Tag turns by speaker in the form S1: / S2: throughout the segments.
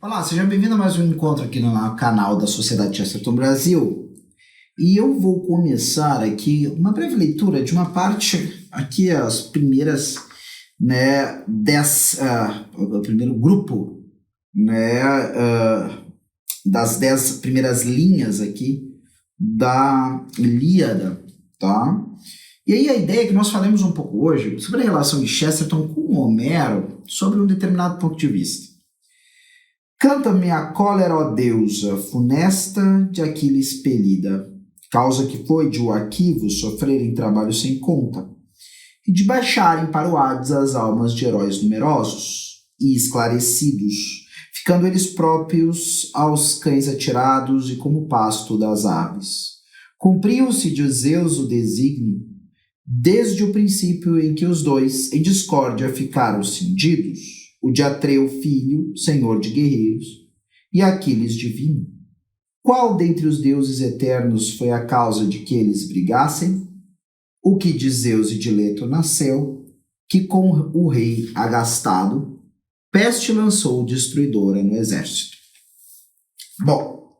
S1: Olá, seja bem-vindo a mais um encontro aqui no canal da Sociedade Chesterton Brasil. E eu vou começar aqui uma breve leitura de uma parte, aqui as primeiras, o primeiro grupo, das 10 primeiras linhas aqui da Ilíada, tá? E aí a ideia é que nós falemos um pouco hoje sobre a relação de Chesterton com Homero sobre um determinado ponto de vista. Canta-me a cólera, ó deusa, funesta de Aquiles expelida, causa que foi de o Aquivo sofrerem trabalho sem conta, e de baixarem para o Hades as almas de heróis numerosos e esclarecidos, ficando eles próprios aos cães atirados e como pasto das aves. Cumpriu-se de Zeus o desígnio, desde o princípio em que os dois, em discórdia, ficaram cindidos, o de Atreu filho, senhor de guerreiros, e Aquiles divino. Qual dentre os deuses eternos foi a causa de que eles brigassem? O que de Zeus e de Leto nasceu, que com o rei agastado, peste lançou destruidora no exército. Bom,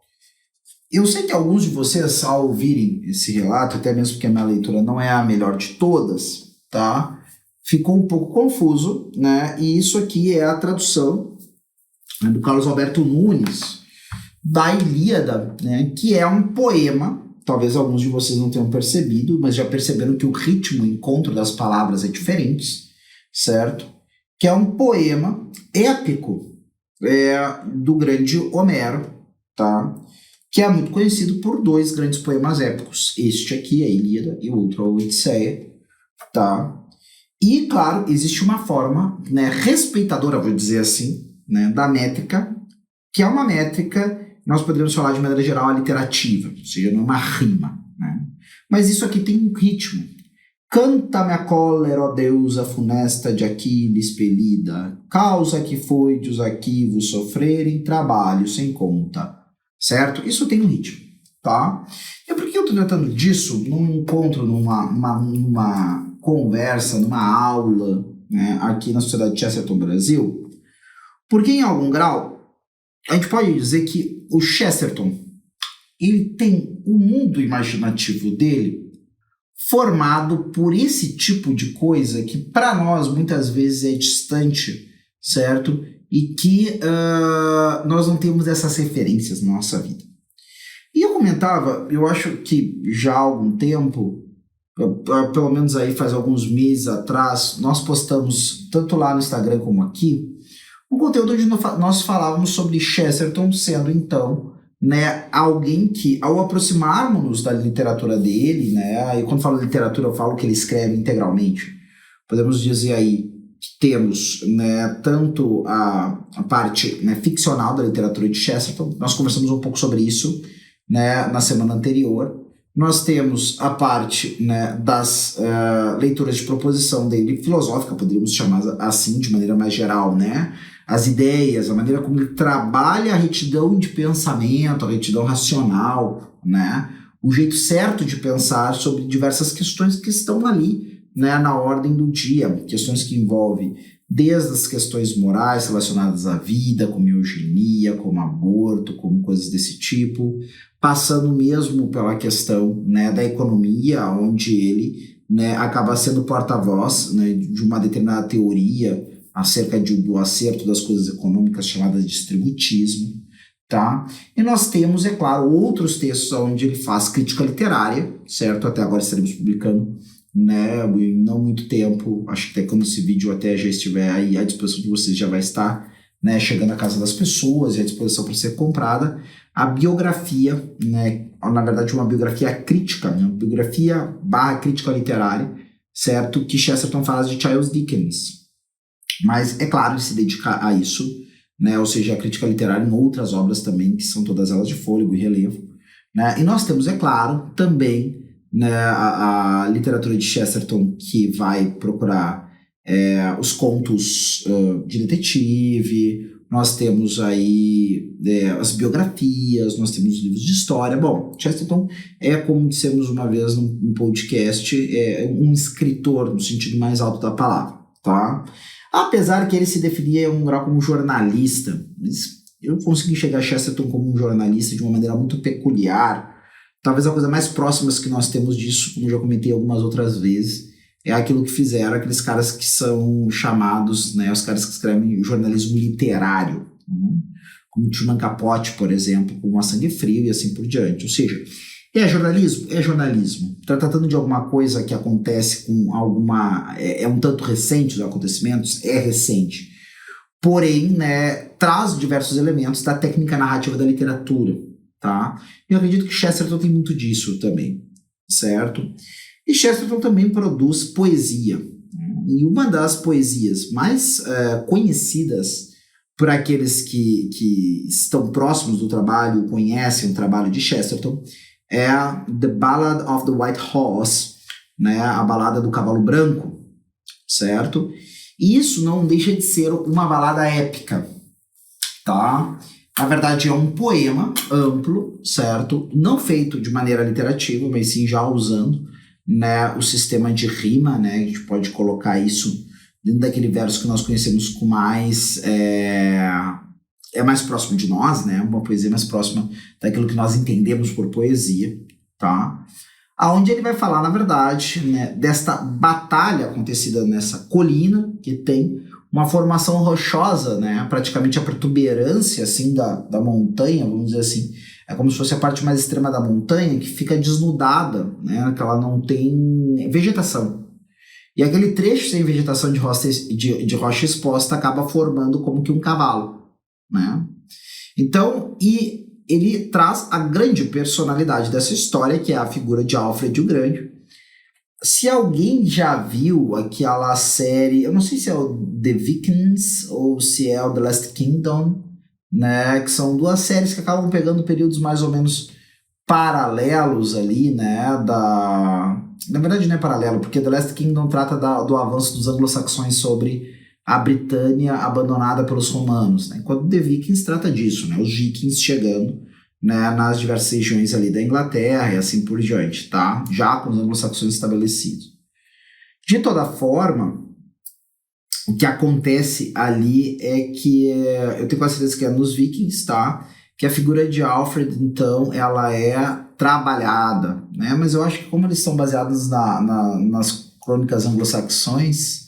S1: eu sei que alguns de vocês, ao ouvirem esse relato, até mesmo porque a minha leitura não é a melhor de todas, tá? Ficou um pouco confuso, né? E isso aqui é a tradução, né, do Carlos Alberto Nunes, da Ilíada, né, que é um poema. Talvez alguns de vocês não tenham percebido, mas já perceberam que o ritmo, o encontro das palavras é diferente, certo? Que é um poema épico do grande Homero, tá? Que é muito conhecido por dois grandes poemas épicos. Este aqui, a Ilíada, e o outro, a Odisseia, tá? E, claro, existe uma forma, né, respeitadora, vou dizer assim, né, da métrica, que é uma métrica, nós poderíamos falar de maneira geral, aliterativa, ou seja, não é uma rima, né? Mas isso aqui tem um ritmo. Canta-me a cólera, ó deusa funesta de Aquiles expelida, causa que foi de os Aquivos sofrerem trabalho sem conta, certo? Isso tem um ritmo, tá? E por que eu estou tratando disso num encontro, numa conversa, numa aula, né, aqui na Sociedade de Chesterton Brasil? Porque em algum grau a gente pode dizer que o Chesterton, ele tem o mundo imaginativo dele formado por esse tipo de coisa que para nós muitas vezes é distante, certo? E que nós não temos essas referências na nossa vida. E eu comentava, eu acho que já há algum tempo, pelo menos aí faz alguns meses atrás, nós postamos, tanto lá no Instagram como aqui, um conteúdo onde nós falávamos sobre Chesterton sendo, então, né, alguém que, ao aproximarmos-nos da literatura dele, né, e quando falo literatura eu falo que ele escreve integralmente, podemos dizer aí que temos, né, tanto a parte, né, ficcional da literatura de Chesterton, nós conversamos um pouco sobre isso, né, na semana anterior. Nós temos a parte, né, das leituras de proposição dele, filosófica, poderíamos chamar assim, de maneira mais geral, né? As ideias, a maneira como ele trabalha a retidão de pensamento, a retidão racional, né? O jeito certo de pensar sobre diversas questões que estão ali, né, na ordem do dia, questões que envolvem desde as questões morais relacionadas à vida, como eugenia, como aborto, como coisas desse tipo, passando mesmo pela questão, né, da economia, onde ele, né, acaba sendo porta-voz, né, de uma determinada teoria acerca do acerto das coisas econômicas chamada de distributismo, tá? E nós temos, é claro, outros textos onde ele faz crítica literária, certo? Até agora estaremos publicando, né, em não muito tempo, acho que até quando esse vídeo até já estiver aí à disposição de vocês, já vai estar, né, chegando à casa das pessoas e à disposição para ser comprada, a biografia, né, na verdade uma biografia crítica, né, biografia / crítica literária, certo, que Chesterton faz de Charles Dickens. Mas, é claro, ele se dedica a isso, né, ou seja, a crítica literária em outras obras também, que são todas elas de fôlego e relevo, né, e nós temos, é claro, também, né, a literatura de Chesterton, que vai procurar os contos de detetive, nós temos aí as biografias, nós temos livros de história. Bom, Chesterton é, como dissemos uma vez num podcast, um escritor no sentido mais alto da palavra, tá? Apesar que ele se definia em um grau como jornalista, mas Eu consegui enxergar Chesterton como um jornalista de uma maneira muito peculiar. Talvez a coisa mais próxima que nós temos disso, como já comentei algumas outras vezes, é aquilo que fizeram aqueles caras que são chamados, né, os caras que escrevem jornalismo literário, né, como Truman Capote, por exemplo, como A Sangue Frio e assim por diante. Ou seja, é jornalismo? É jornalismo. Está tratando de alguma coisa que acontece com alguma... É um tanto recente os acontecimentos? É recente. Porém, né, traz diversos elementos da técnica narrativa da literatura, tá? Eu acredito que Chesterton tem muito disso também, certo? E Chesterton também produz poesia. E uma das poesias mais conhecidas por aqueles que estão próximos do trabalho, conhecem o trabalho de Chesterton, é The Ballad of the White Horse, né, a balada do cavalo branco, certo? E isso não deixa de ser uma balada épica, tá? Na verdade é um poema amplo, certo? Não feito de maneira literativa, mas sim já usando, né, o sistema de rima, né? A gente pode colocar isso dentro daquele verso que nós conhecemos com mais... é mais próximo de nós, né? Uma poesia mais próxima daquilo que nós entendemos por poesia, tá? Aonde ele vai falar, na verdade, né, desta batalha acontecida nessa colina, que tem uma formação rochosa, né, praticamente a protuberância assim, da montanha, vamos dizer assim, é como se fosse a parte mais extrema da montanha, que fica desnudada, né, que ela não tem vegetação. E aquele trecho sem vegetação de rocha exposta acaba formando como que um cavalo, né? Então, e ele traz a grande personalidade dessa história, que é a figura de Alfred o Grande. Se alguém já viu aquela série, eu não sei se é o The Vikings ou se é o The Last Kingdom, né, que são duas séries que acabam pegando períodos mais ou menos paralelos ali, né, na verdade não é paralelo, porque The Last Kingdom trata do avanço dos anglo-saxões sobre a Britânia abandonada pelos romanos, né? Enquanto The Vikings trata disso, né? Os vikings chegando, né, nas diversas regiões ali da Inglaterra e assim por diante, tá? Já com os anglo-saxões estabelecidos. De toda forma, o que acontece ali é que eu tenho quase certeza que é nos vikings, tá? Que a figura de Alfred, então, ela é trabalhada, né? Mas eu acho que como eles são baseados nas crônicas anglo-saxões,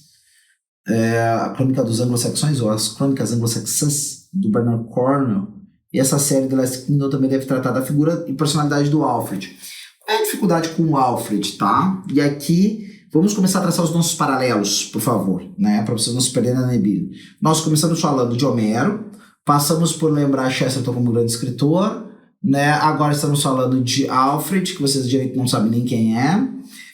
S1: a Crônica dos Anglo-Saxões, ou as Crônicas Anglo-Saxãs, do Bernard Cornwell, e essa série The Last Kingdom também deve tratar da figura e personalidade do Alfred. Qual é a dificuldade com o Alfred, tá? E aqui, vamos começar a traçar os nossos paralelos, por favor, né? Para vocês não se perderem na neblina. Nós começamos falando de Homero, passamos por lembrar Chesterton como um grande escritor, né? Agora estamos falando de Alfred, que vocês direito não sabem nem quem é.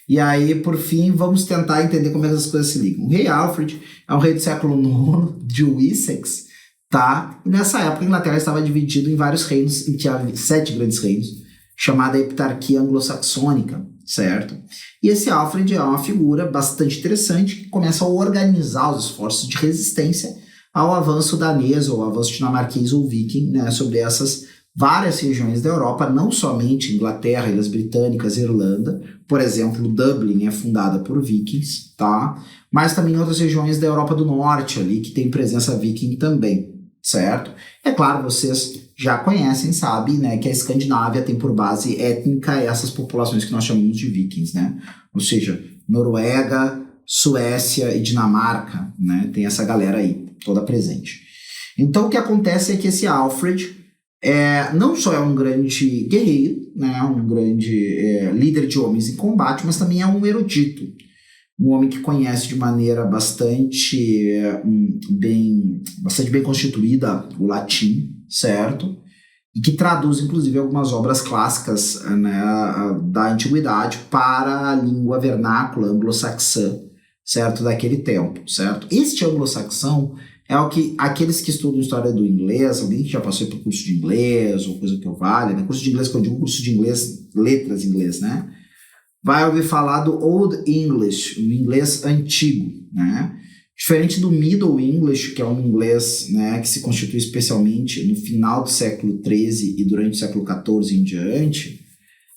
S1: E aí, por fim, vamos tentar entender como é que as coisas se ligam. O rei Alfred é um rei do século IX de Wessex, tá? E nessa época a Inglaterra estava dividida em vários reinos, em que havia 7 grandes reinos, chamada Heptarquia Anglo-Saxônica, certo? E esse Alfred é uma figura bastante interessante que começa a organizar os esforços de resistência ao avanço danês ou ao avanço dinamarquês ou viking, né, sobre essas várias regiões da Europa, não somente Inglaterra, Ilhas Britânicas, Irlanda. Por exemplo, Dublin é fundada por vikings, tá? Mas também outras regiões da Europa do Norte ali que tem presença viking também, certo? É claro, vocês já conhecem, sabem, né, que a Escandinávia tem por base étnica essas populações que nós chamamos de vikings, né? Ou seja, Noruega, Suécia e Dinamarca, né? Tem essa galera aí, toda presente. Então, o que acontece é que esse Alfred não só é um grande guerreiro, né, um grande líder de homens em combate, mas também é um erudito. Um homem que conhece de maneira bastante bem constituída o latim, certo? E que traduz, inclusive, algumas obras clássicas, né, da antiguidade para a língua vernácula anglo-saxã, certo? Daquele tempo, certo? Este anglo-saxão é o que aqueles que estudam história do inglês, alguém que já passou por curso de inglês ou coisa que eu valha, né? Curso de inglês que eu digo, curso de inglês, letras em inglês, né? Vai ouvir falar do Old English, o inglês antigo, né? Diferente do Middle English, que é um inglês, né, que se constitui especialmente no final do século XIII e durante o século XIV em diante,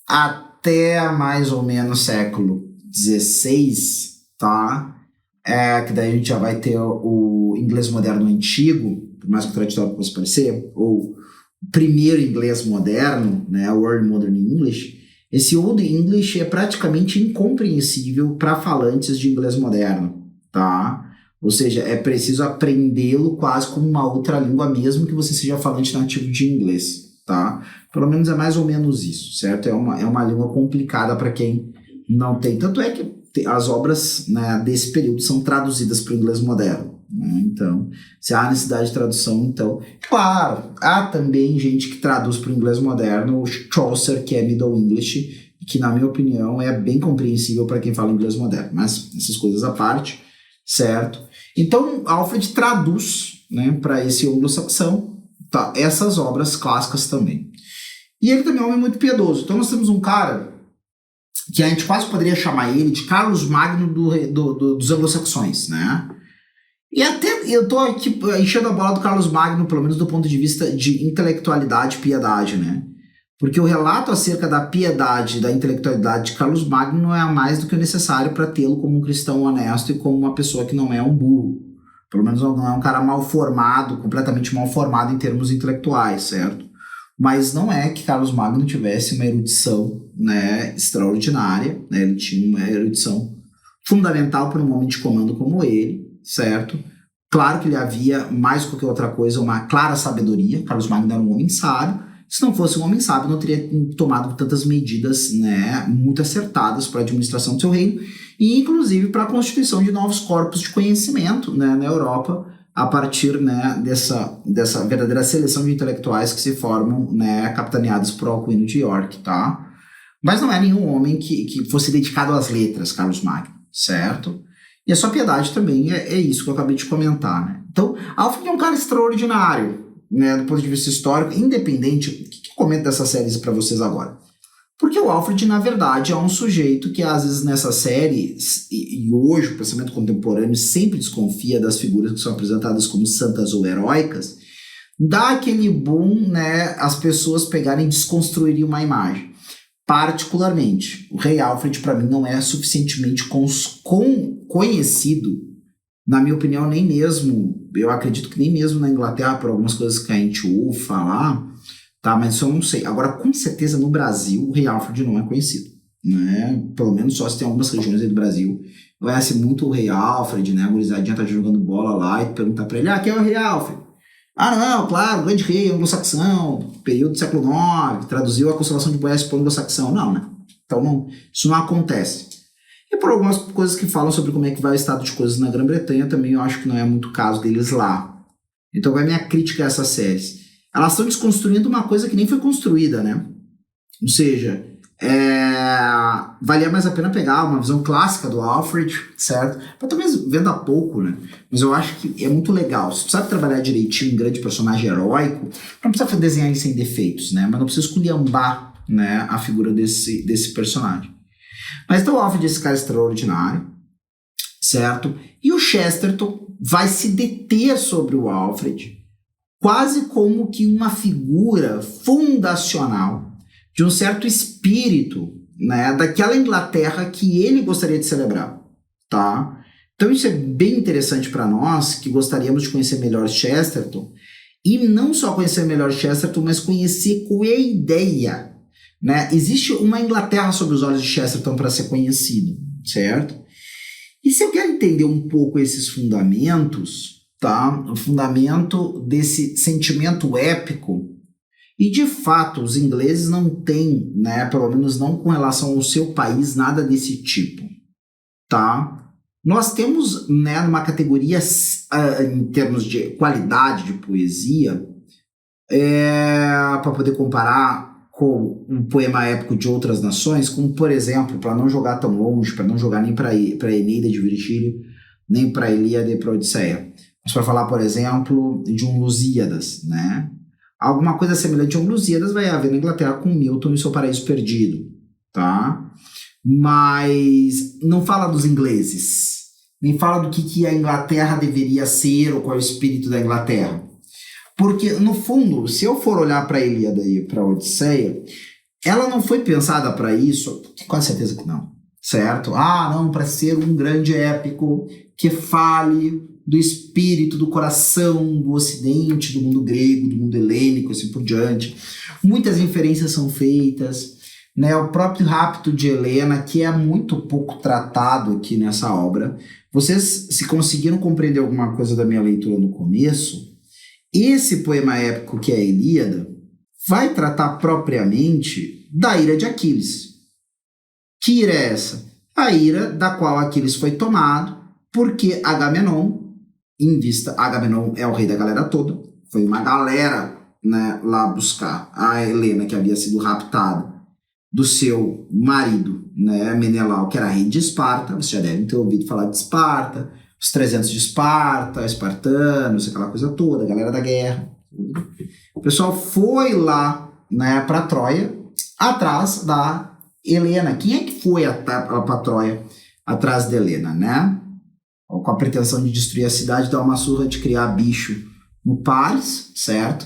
S1: até mais ou menos século XVI, tá? Que daí a gente já vai ter o inglês moderno antigo, por mais contraditório que possa parecer, ou primeiro inglês moderno, né, o Early Modern English, esse Old English é praticamente incompreensível para falantes de inglês moderno, tá? Ou seja, é preciso aprendê-lo quase como uma outra língua, mesmo que você seja falante nativo de inglês, tá? Pelo menos é mais ou menos isso, certo? É uma língua complicada para quem não tem. Tanto é que as obras, né, desse período são traduzidas para o inglês moderno, né? Então, se há necessidade de tradução, então... Claro, há também gente que traduz para o inglês moderno o Chaucer, que é Middle English, que, na minha opinião, é bem compreensível para quem fala inglês moderno. Mas essas coisas à parte, certo? Então, Alfred traduz, né, para esse anglo-saxão, tá, essas obras clássicas também. E ele também é um homem muito piedoso. Então, nós temos um cara que a gente quase poderia chamar ele de Carlos Magno dos anglo-saxões, né? E até eu tô aqui enchendo a bola do Carlos Magno, pelo menos do ponto de vista de intelectualidade e piedade, né? Porque o relato acerca da piedade, da intelectualidade de Carlos Magno não é mais do que o necessário para tê-lo como um cristão honesto e como uma pessoa que não é um burro. Pelo menos não é um cara mal formado, completamente mal formado em termos intelectuais, certo? Mas não é que Carlos Magno tivesse uma erudição, né, extraordinária, né? Ele tinha uma erudição fundamental para um homem de comando como ele, certo? Claro que ele havia, mais do que qualquer outra coisa, uma clara sabedoria. Carlos Magno era um homem sábio. Se não fosse um homem sábio, não teria tomado tantas medidas, né, muito acertadas para a administração do seu reino e, inclusive, para a constituição de novos corpos de conhecimento, né, na Europa, a partir, né, dessa verdadeira seleção de intelectuais que se formam, né, capitaneados por Alcuino de York, tá? Mas não é nenhum homem que fosse dedicado às letras, Carlos Magno, certo? E a sua piedade também é isso que eu acabei de comentar, né? Então, Alfred é um cara extraordinário, né, do ponto de vista histórico, independente. O que eu comento dessas séries para vocês agora? Porque o Alfred, na verdade, é um sujeito que, às vezes, nessa série, e hoje o pensamento contemporâneo sempre desconfia das figuras que são apresentadas como santas ou heróicas, dá aquele boom, né, as pessoas pegarem e desconstruírem uma imagem. Particularmente, o rei Alfred, para mim, não é suficientemente conhecido, na minha opinião, nem mesmo, eu acredito que nem mesmo na Inglaterra, por algumas coisas que a gente ouve falar, tá? Mas isso eu não sei. Agora, com certeza, no Brasil, o rei Alfred não é conhecido, né? Pelo menos só se tem algumas regiões aí do Brasil, conhece muito o rei Alfred, né? A gurizadinha tá jogando bola lá e perguntar pra ele, quem é o rei Alfred? Não, claro, grande rei anglo-saxão, período do século IX, traduziu a constelação de Boécio para o anglo-saxão. Não, né? Então, não, isso não acontece. E por algumas coisas que falam sobre como é que vai o estado de coisas na Grã-Bretanha, também eu acho que não é muito o caso deles lá. Então vai minha crítica a essas séries. Elas estão desconstruindo uma coisa que nem foi construída, né? Ou seja, valia mais a pena pegar uma visão clássica do Alfred, certo? Para talvez venda pouco, né? Mas eu acho que é muito legal. Se tu sabe trabalhar direitinho um grande personagem heróico, não precisa desenhar ele sem defeitos, né? Mas não precisa esculhambar, né, a figura desse personagem. Mas então o Alfred é esse cara extraordinário, certo? E o Chesterton vai se deter sobre o Alfred quase como que uma figura fundacional de um certo espírito, né, daquela Inglaterra que ele gostaria de celebrar, tá? Então isso é bem interessante para nós, que gostaríamos de conhecer melhor Chesterton, e não só conhecer melhor Chesterton, mas conhecer qual é a ideia, né? Existe uma Inglaterra sob os olhos de Chesterton para ser conhecido, certo? E se eu quero entender um pouco esses fundamentos, tá? O fundamento desse sentimento épico, e de fato os ingleses não têm, né, pelo menos não com relação ao seu país, nada desse tipo, tá? Nós temos, né, numa categoria em termos de qualidade de poesia, para poder comparar com um poema épico de outras nações, como por exemplo, para não jogar tão longe, para não jogar nem para Eneida de Virgílio, nem para Ilíada e para Odisseia, mas para falar, por exemplo, de um Lusíadas, né? Alguma coisa semelhante a um Lusíadas vai haver na Inglaterra com Milton e seu Paraíso Perdido, tá? Mas não fala dos ingleses, nem fala do que a Inglaterra deveria ser ou qual é o espírito da Inglaterra. Porque, no fundo, se eu for olhar para a Ilíada e para a Odisseia, ela não foi pensada para isso, tenho quase certeza que não, certo? Não, para ser um grande épico que fale, do espírito, do coração, do ocidente, do mundo grego, do mundo helênico, assim por diante. Muitas inferências são feitas, né? O próprio rapto de Helena, que é muito pouco tratado aqui nessa obra. Vocês, se conseguiram compreender alguma coisa da minha leitura no começo, esse poema épico que é a Ilíada vai tratar propriamente da ira de Aquiles. Que ira é essa? A ira da qual Aquiles foi tomado porque Agamenon, em vista, Agamenon é o rei da galera toda, foi uma galera, né, lá buscar a Helena, que havia sido raptada do seu marido, né, Menelau, que era rei de Esparta. Vocês já devem ter ouvido falar de Esparta, os 300 de Esparta, espartanos, aquela coisa toda, a galera da guerra. O pessoal foi lá, né, para Troia, atrás da Helena. Quem é que foi para Troia atrás de Helena, né? Com a pretensão de destruir a cidade, dar uma surra de criar bicho no Paris, certo?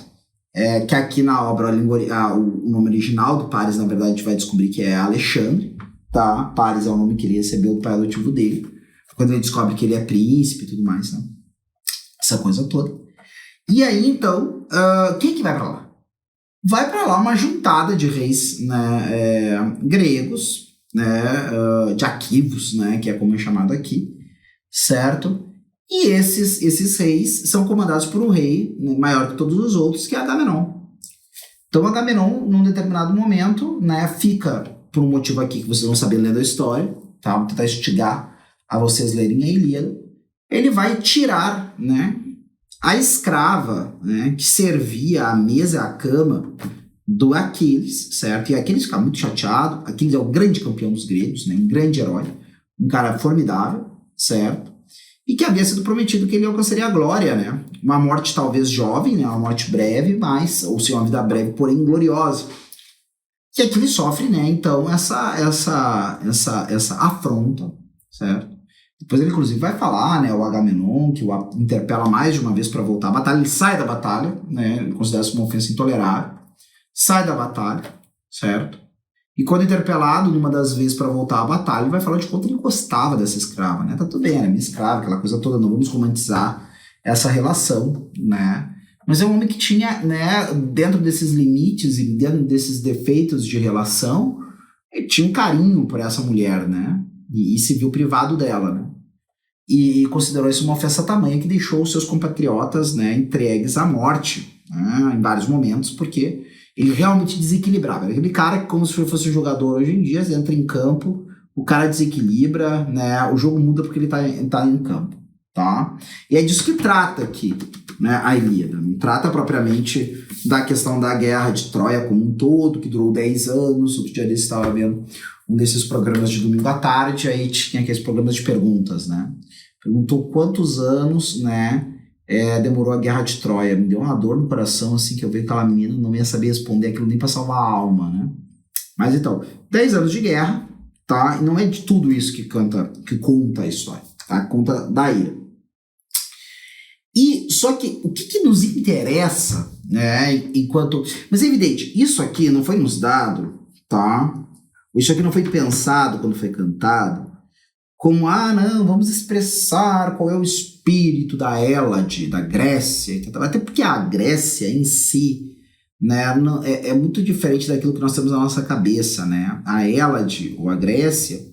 S1: Que aqui na obra, o nome original do Paris, na verdade, a gente vai descobrir que é Alexandre, tá? Paris é o nome que ele recebeu do pai adotivo dele, quando ele descobre que ele é príncipe e tudo mais, né? Essa coisa toda. E aí, então, quem que vai para lá? Vai para lá uma juntada de reis, né, gregos, né, de Aquivos, né, que é como é chamado aqui, certo? E esses reis são comandados por um rei, né, maior que todos os outros, que é Agamenon. Então Agamenon, num determinado momento, né, fica, por um motivo aqui que vocês vão saber lendo a história, tá? Vou tentar instigar a vocês lerem a Ilíada. Ele vai tirar, né, a escrava, né, que servia à mesa e à cama do Aquiles, certo? E Aquiles fica muito chateado. Aquiles é o grande campeão dos gregos, né, um grande herói, um cara formidável, certo? E que havia sido prometido que ele alcançaria a glória, né? Uma morte talvez jovem, né? Uma morte breve, mas, ou seja, uma vida breve, porém gloriosa. E aqui ele sofre, né? Então, essa afronta, certo? Depois ele, inclusive, vai falar, né? O Agamenon, que o interpela mais de uma vez para voltar à batalha. Ele sai da batalha, né? Ele considera isso uma ofensa intolerável. Sai da batalha, certo? E quando interpelado, numa das vezes para voltar à batalha, ele vai falar de quanto ele gostava dessa escrava, né? Tá tudo bem, era minha escrava, aquela coisa toda, não vamos romantizar essa relação, né? Mas é um homem que tinha, né, dentro desses limites e dentro desses defeitos de relação, ele tinha um carinho por essa mulher, né? E se viu privado dela, né? E considerou isso uma ofensa tamanha que deixou os seus compatriotas, né, entregues à morte, né, em vários momentos, porque ele realmente desequilibrava. Era aquele cara que, como se fosse um jogador hoje em dia, você entra em campo, o cara desequilibra, né? O jogo muda porque ele tá em campo, tá? E é disso que trata aqui, né, a Ilíada. Não trata propriamente da questão da guerra de Troia como um todo, que durou 10 anos. Outro dia desse estava vendo um desses programas de domingo à tarde, aí tinha aqueles programas de perguntas, né? Perguntou quantos anos, né, demorou a guerra de Troia. Me deu uma dor no coração, assim, que eu vi aquela menina, não ia saber responder aquilo nem para salvar a alma, né? Mas então, 10 anos de guerra, tá? E não é de tudo isso que conta a história, tá? Conta da ira. E só que o que nos interessa, né, enquanto... Mas é evidente, isso aqui não foi nos dado, tá? Isso aqui não foi pensado quando foi cantado, como, não, vamos expressar qual é o espírito da Hélade, da Grécia, até porque a Grécia em si, né, é muito diferente daquilo que nós temos na nossa cabeça, né? A Hélade, ou a Grécia,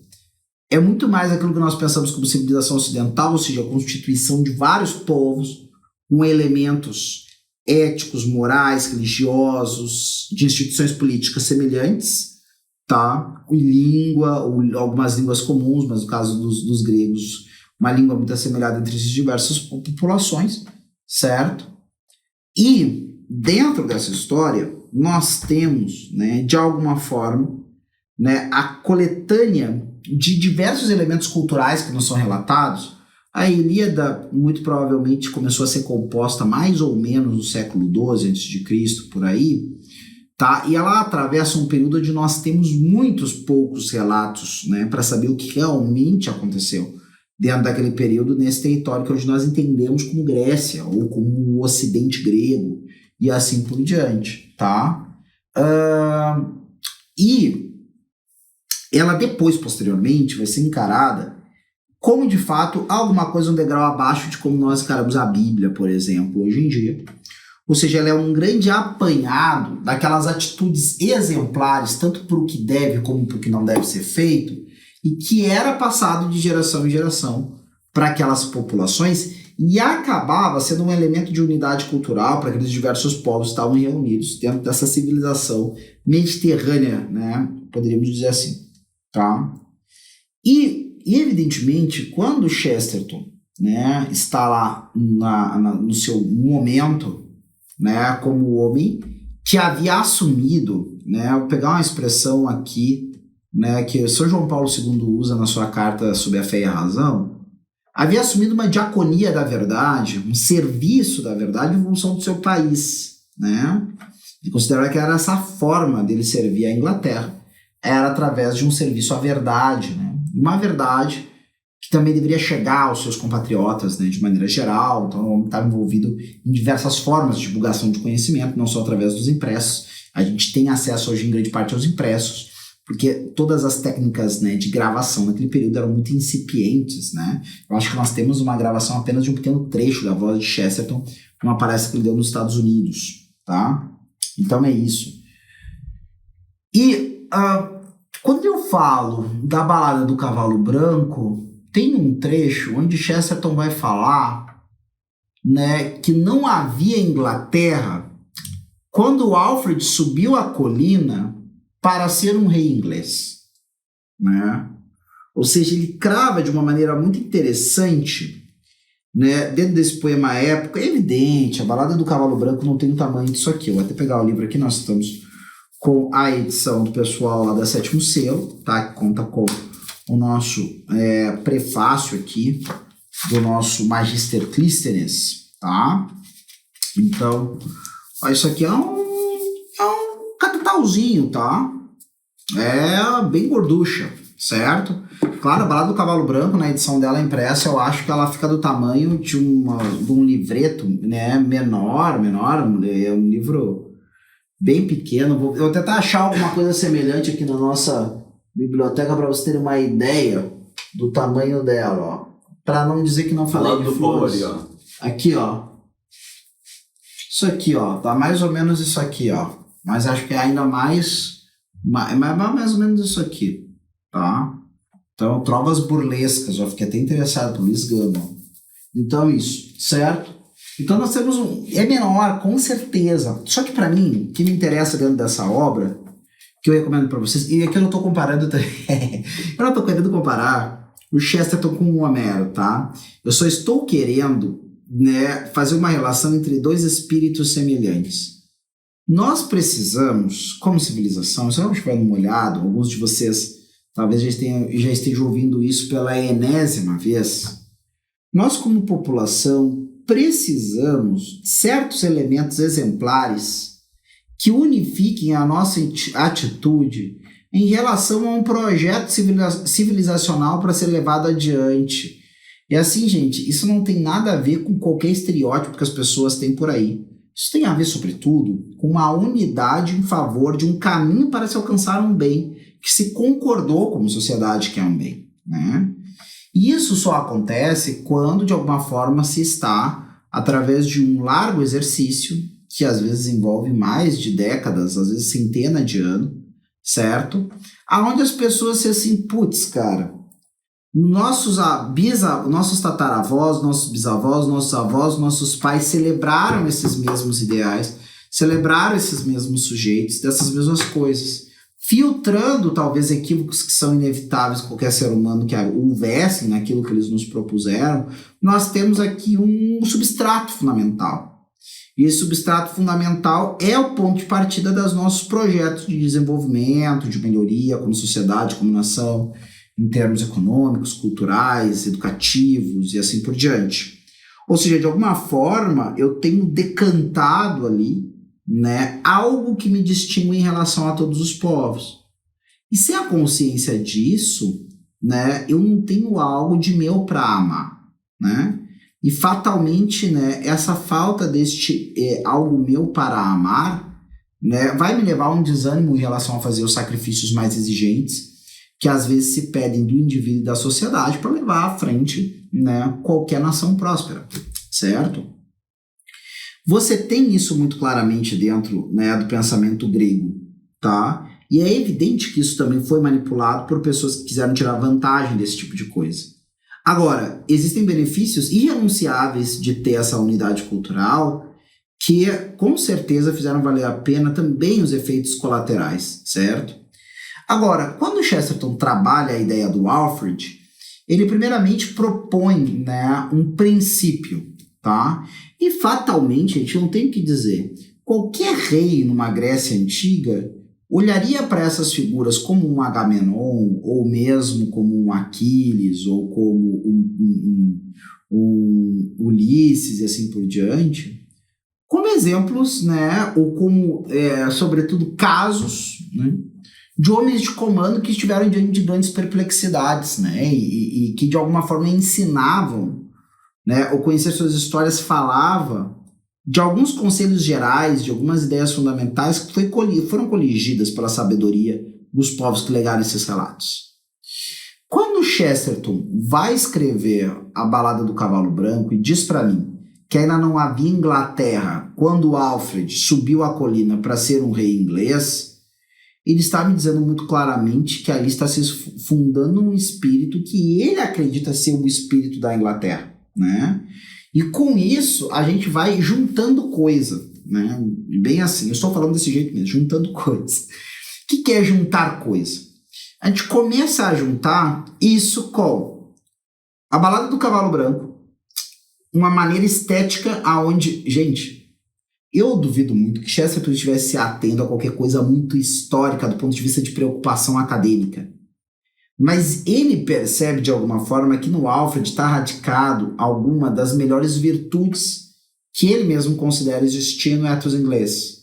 S1: é muito mais aquilo que nós pensamos como civilização ocidental, ou seja, a constituição de vários povos com elementos éticos, morais, religiosos, de instituições políticas semelhantes, tá? Em língua, ou algumas línguas comuns, mas no caso dos gregos, uma língua muito assemelhada entre essas diversas populações, certo? E dentro dessa história, nós temos, né, de alguma forma, né, a coletânea de diversos elementos culturais que nos são relatados. A Ilíada, muito provavelmente, começou a ser composta mais ou menos no século XII a.C., por aí, tá? E ela atravessa um período onde nós temos muitos poucos relatos, né, para saber o que realmente aconteceu dentro daquele período nesse território que hoje nós entendemos como Grécia ou como o Ocidente grego e assim por diante, tá? E ela depois, posteriormente, vai ser encarada como de fato alguma coisa um degrau abaixo de como nós encaramos a Bíblia, por exemplo, hoje em dia. Ou seja, ela é um grande apanhado daquelas atitudes exemplares, tanto para o que deve como para o que não deve ser feito, e que era passado de geração em geração para aquelas populações e acabava sendo um elemento de unidade cultural para aqueles diversos povos que estavam reunidos dentro dessa civilização mediterrânea, né? Poderíamos dizer assim, tá? E evidentemente, quando Chesterton, né, está lá no seu momento, né, como homem que havia assumido, né, vou pegar uma expressão aqui, né, que o São João Paulo II usa na sua carta sobre a fé e a razão, havia assumido uma diaconia da verdade, um serviço da verdade em função do seu país, né, e considerava que era essa forma dele servir a Inglaterra, era através de um serviço à verdade, né, uma verdade que também deveria chegar aos seus compatriotas, né, de maneira geral. Então, o homem estava envolvido em diversas formas de divulgação de conhecimento, não só através dos impressos. A gente tem acesso hoje, em grande parte, aos impressos, porque todas as técnicas, né, de gravação naquele período eram muito incipientes, né? Eu acho que nós temos uma gravação apenas de um pequeno trecho da voz de Chesterton, uma palestra que ele deu nos Estados Unidos, tá? Então, é isso. E quando eu falo da Balada do Cavalo Branco, tem um trecho onde Chesterton vai falar, né, que não havia Inglaterra quando Alfred subiu a colina para ser um rei inglês, né? Ou seja, ele crava de uma maneira muito interessante, né, dentro desse poema épico. É evidente, a Balada do Cavalo Branco não tem o tamanho disso aqui. Eu vou até pegar o livro aqui, nós estamos com a edição do pessoal lá da Sétimo Selo, tá? Que conta com o nosso prefácio aqui do nosso Magister Clístenes, tá? Então, ó, isso aqui é um capitalzinho, tá? É bem gorducha, certo? Claro, a Balada do Cavalo Branco, na edição dela impressa, eu acho que ela fica do tamanho de um livreto, né? Menor, é um livro bem pequeno. Eu vou tentar achar alguma coisa semelhante aqui na nossa biblioteca para você ter uma ideia do tamanho dela, ó. Para não dizer que não falei de flores. Ali, ó. Aqui, ó. Isso aqui, ó. Tá mais ou menos isso aqui, ó. Mas acho que é ainda mais ou menos isso aqui, tá? Então, Trovas Burlescas, eu fiquei até interessado por Luiz Gama. Então, isso, certo? Então, nós temos é menor, com certeza. Só que para mim, o que me interessa dentro dessa obra, que eu recomendo para vocês, e aqui eu não estou comparando também, eu não estou querendo comparar o Chesterton com o Homero, tá? Eu só estou querendo, né, fazer uma relação entre dois espíritos semelhantes. Nós precisamos, como civilização, se a gente vai numa olhada, alguns de vocês talvez já estejam ouvindo isso pela enésima vez, nós como população precisamos de certos elementos exemplares que unifiquem a nossa atitude em relação a um projeto civilizacional para ser levado adiante. E assim, gente, isso não tem nada a ver com qualquer estereótipo que as pessoas têm por aí. Isso tem a ver, sobretudo, com uma unidade em favor de um caminho para se alcançar um bem que se concordou como sociedade que é um bem, né? E isso só acontece quando, de alguma forma, se está, através de um largo exercício, que às vezes envolve mais de décadas, às vezes centenas de anos, certo? Aonde as pessoas se assim, putz, cara, nossos tataravós, nossos bisavós, nossos avós, nossos pais celebraram esses mesmos ideais, celebraram esses mesmos sujeitos, dessas mesmas coisas, filtrando talvez equívocos que são inevitáveis qualquer ser humano que houvessem naquilo que eles nos propuseram. Nós temos aqui um substrato fundamental. E esse substrato fundamental é o ponto de partida dos nossos projetos de desenvolvimento, de melhoria como sociedade, como nação, em termos econômicos, culturais, educativos e assim por diante. Ou seja, de alguma forma, eu tenho decantado ali, né, algo que me distingue em relação a todos os povos. E sem a consciência disso, né, eu não tenho algo de meu para amar, né? E fatalmente, né, essa falta deste algo meu para amar, né, vai me levar a um desânimo em relação a fazer os sacrifícios mais exigentes. que às vezes se pedem do indivíduo e da sociedade para levar à frente, né, qualquer nação próspera, certo? Você tem isso muito claramente dentro, né, do pensamento grego, tá? E é evidente que isso também foi manipulado por pessoas que quiseram tirar vantagem desse tipo de coisa. Agora, existem benefícios irrenunciáveis de ter essa unidade cultural que com certeza fizeram valer a pena também os efeitos colaterais, certo? Agora, quando Chesterton trabalha a ideia do Alfred, ele primeiramente propõe, né, um princípio, tá? E fatalmente, a gente não tem o que dizer, qualquer rei numa Grécia antiga olharia para essas figuras como um Agamenon, ou mesmo como um Aquiles, ou como um Ulisses e assim por diante, como exemplos, né, ou como, sobretudo, casos, né, de homens de comando que estiveram diante de grandes perplexidades, né, e que de alguma forma ensinavam, né, ou conhecer suas histórias falava de alguns conselhos gerais, de algumas ideias fundamentais que foram coligidas pela sabedoria dos povos que legaram esses relatos. Quando Chesterton vai escrever A Balada do Cavalo Branco e diz para mim que ainda não havia Inglaterra quando Alfred subiu a colina para ser um rei inglês, ele está me dizendo muito claramente que ali está se fundando um espírito que ele acredita ser o espírito da Inglaterra, né? E com isso, a gente vai juntando coisa, né? Bem assim, eu estou falando desse jeito mesmo, juntando coisa. O que é juntar coisa? A gente começa a juntar isso com A Balada do Cavalo Branco, uma maneira estética aonde, gente, eu duvido muito que Chesterton estivesse se atendo a qualquer coisa muito histórica do ponto de vista de preocupação acadêmica. Mas ele percebe, de alguma forma, que no Alfred está radicado alguma das melhores virtudes que ele mesmo considera existir no ethos inglês.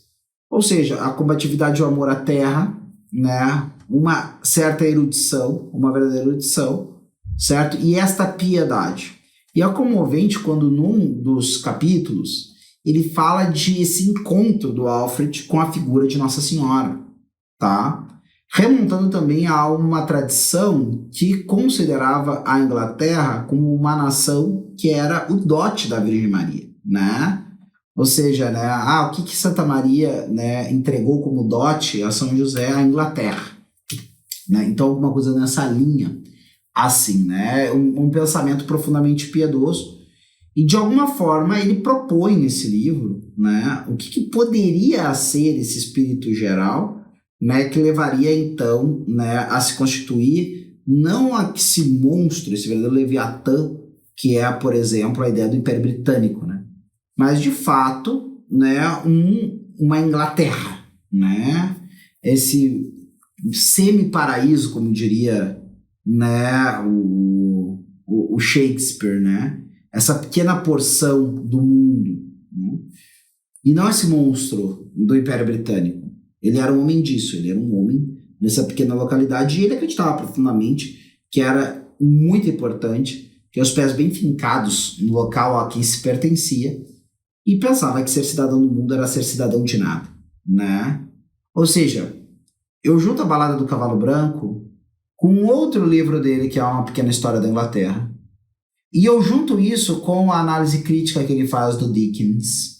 S1: Ou seja, a combatividade e o amor à terra, né? Uma certa erudição, uma verdadeira erudição, certo? E esta piedade. E é comovente quando, num dos capítulos, ele fala de esse encontro do Alfred com a figura de Nossa Senhora, tá? Remontando também a uma tradição que considerava a Inglaterra como uma nação que era o dote da Virgem Maria, né? Ou seja, né, o que Santa Maria, né, entregou como dote a São José à Inglaterra, né? Então, alguma coisa nessa linha, assim, né? Um pensamento profundamente piedoso. E, de alguma forma, ele propõe nesse livro, né, o que poderia ser esse espírito geral, né, que levaria, então, né, a se constituir não esse monstro, esse verdadeiro Leviatã, que é, por exemplo, a ideia do Império Britânico, né, mas, de fato, né, uma Inglaterra, né, esse semi-paraíso, como diria, né, o Shakespeare, né, essa pequena porção do mundo, né, e não esse monstro do Império Britânico. Ele era um homem disso, ele era um homem nessa pequena localidade e ele acreditava profundamente que era muito importante ter os pés bem fincados no local a quem se pertencia e pensava que ser cidadão do mundo era ser cidadão de nada, né? Ou seja, eu junto a Balada do Cavalo Branco com outro livro dele que é Uma Pequena História da Inglaterra e eu junto isso com a análise crítica que ele faz do Dickens.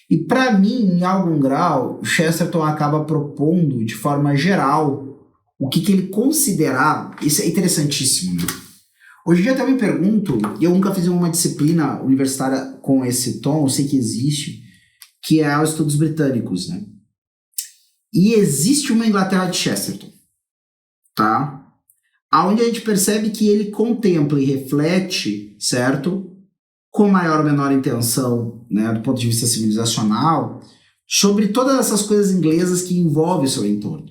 S1: E, para mim, em algum grau, Chesterton acaba propondo, de forma geral, o que ele considerava. Isso é interessantíssimo, né? Hoje em dia, eu até me pergunto, e eu nunca fiz uma disciplina universitária com esse tom, eu sei que existe, que é os estudos britânicos, né? E existe uma Inglaterra de Chesterton, tá? Onde a gente percebe que ele contempla e reflete, certo? Com maior ou menor intenção, né, do ponto de vista civilizacional, sobre todas essas coisas inglesas que envolvem o seu entorno.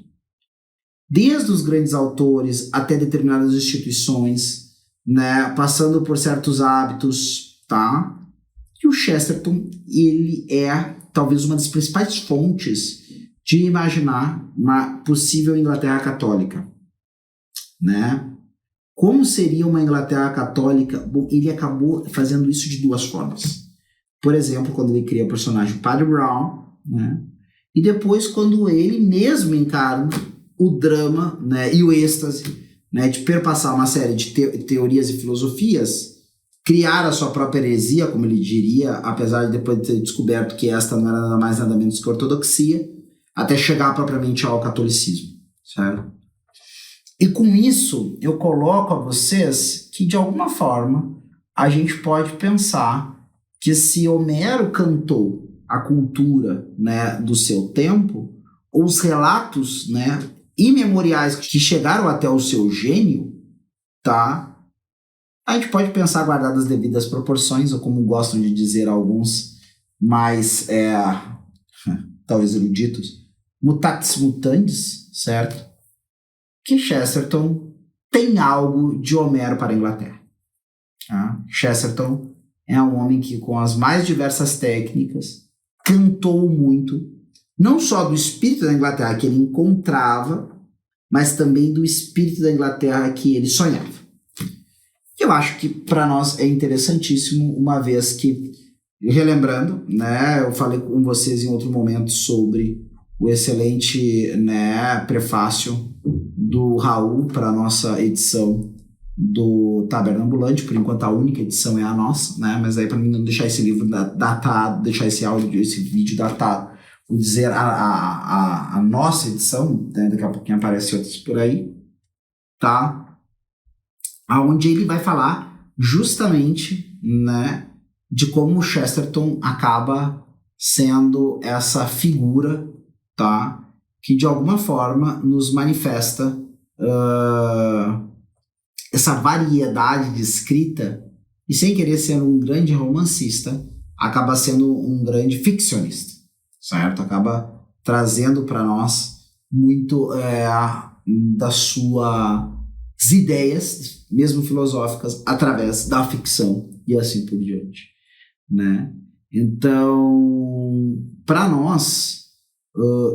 S1: Desde os grandes autores até determinadas instituições, né, passando por certos hábitos, tá? E o Chesterton, ele é talvez uma das principais fontes de imaginar uma possível Inglaterra católica, né? Como seria uma Inglaterra católica? Bom, ele acabou fazendo isso de duas formas. Por exemplo, quando ele cria o personagem Padre Brown, né? E depois quando ele mesmo encarna o drama, né, e o êxtase né, de perpassar uma série de teorias e filosofias, criar a sua própria heresia, como ele diria, apesar de depois de ter descoberto que esta não era nada mais nada menos que ortodoxia, até chegar propriamente ao catolicismo, certo? E com isso, eu coloco a vocês que, de alguma forma, a gente pode pensar que se Homero cantou a cultura, né, do seu tempo, os relatos, né, imemoriais que chegaram até o seu gênio, tá? A gente pode pensar, guardadas as devidas proporções, ou como gostam de dizer alguns mais, talvez eruditos, mutatis mutandis, certo? Que Chesterton tem algo de Homero para a Inglaterra. Tá? Chesterton é um homem que, com as mais diversas técnicas, cantou muito, não só do espírito da Inglaterra que ele encontrava, mas também do espírito da Inglaterra que ele sonhava. Eu acho que para nós é interessantíssimo, uma vez que, relembrando, né, eu falei com vocês em outro momento sobre o excelente, né, prefácio do Raul para a nossa edição do Taberna Ambulante. Por enquanto a única edição é a nossa, né, mas aí para mim não deixar esse livro datado, deixar esse áudio, esse vídeo datado, vou dizer a nossa edição, né, daqui a pouquinho aparece outras por aí, tá? Onde ele vai falar justamente, né, de como o Chesterton acaba sendo essa figura, tá, que de alguma forma nos manifesta essa variedade de escrita e, sem querer ser um grande romancista, acaba sendo um grande ficcionista, certo? Acaba trazendo para nós muito das suas ideias, mesmo filosóficas, através da ficção e assim por diante, né? Então, para nós,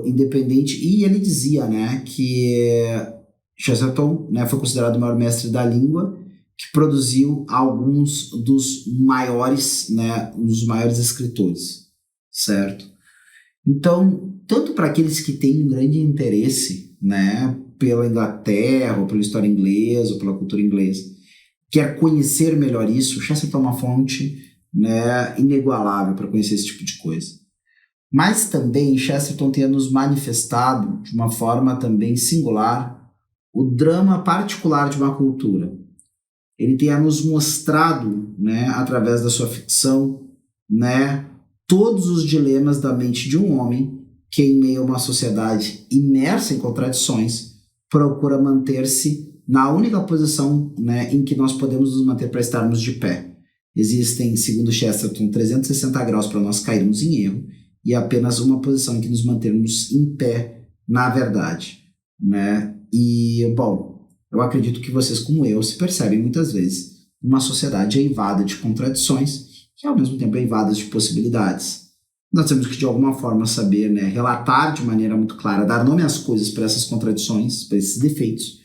S1: independente, e ele dizia, né, que Chesterton, né, foi considerado o maior mestre da língua, que produziu alguns dos maiores, né, dos maiores escritores, certo? Então, tanto para aqueles que têm um grande interesse, né, pela Inglaterra, ou pela história inglesa, ou pela cultura inglesa, quer conhecer melhor isso, Chesterton é uma fonte, né, inigualável para conhecer esse tipo de coisa. Mas também Chesterton tem nos manifestado, de uma forma também singular, o drama particular de uma cultura. Ele tem nos mostrado, né, através da sua ficção, né, todos os dilemas da mente de um homem que, em meio a uma sociedade imersa em contradições, procura manter-se na única posição, né, em que nós podemos nos manter para estarmos de pé. Existem, segundo Chesterton, 360 graus para nós cairmos em erro e apenas uma posição em que nos mantermos em pé na verdade, né? E, bom, eu acredito que vocês, como eu, se percebem muitas vezes uma sociedade eivada de contradições que, ao mesmo tempo, é eivada de possibilidades. Nós temos que, de alguma forma, saber, né, relatar de maneira muito clara, dar nome às coisas para essas contradições, para esses defeitos.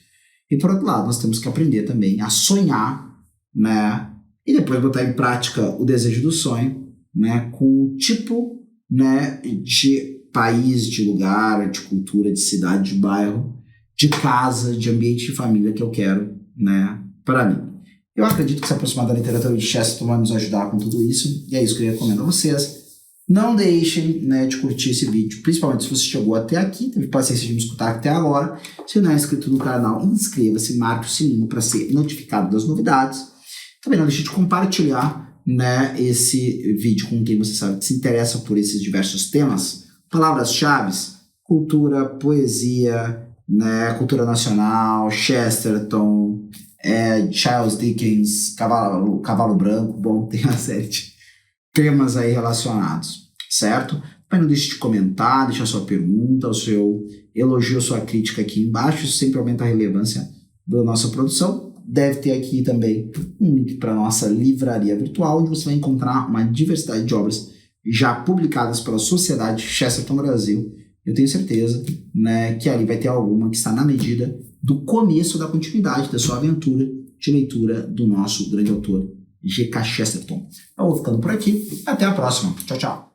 S1: E, por outro lado, nós temos que aprender também a sonhar, né, e depois botar em prática o desejo do sonho, né, com o tipo, né, de país, de lugar, de cultura, de cidade, de bairro, de casa, de ambiente de família que eu quero, né, para mim. Eu acredito que se aproximar da literatura de Chesterton vai nos ajudar com tudo isso, e é isso que eu recomendo a vocês. Não deixem, né, de curtir esse vídeo, principalmente se você chegou até aqui, teve paciência de me escutar até agora. Se não é inscrito no canal, inscreva-se, marque o sininho para ser notificado das novidades. Também não deixe de compartilhar, né, esse vídeo com quem você sabe que se interessa por esses diversos temas. Palavras-chave: cultura, poesia, né, cultura nacional, Chesterton, Charles Dickens, Cavalo Branco. Bom, tem uma série de temas aí relacionados, certo? Mas não deixe de comentar, deixar sua pergunta, o seu elogio, a sua crítica aqui embaixo. Isso sempre aumenta a relevância da nossa produção. Deve ter aqui também um link para a nossa livraria virtual, onde você vai encontrar uma diversidade de obras já publicadas pela Sociedade Chesterton Brasil. Eu tenho certeza, né, que ali vai ter alguma que está na medida do começo da continuidade da sua aventura de leitura do nosso grande autor, G.K. Chesterton. Eu vou ficando por aqui. Até a próxima. Tchau, tchau.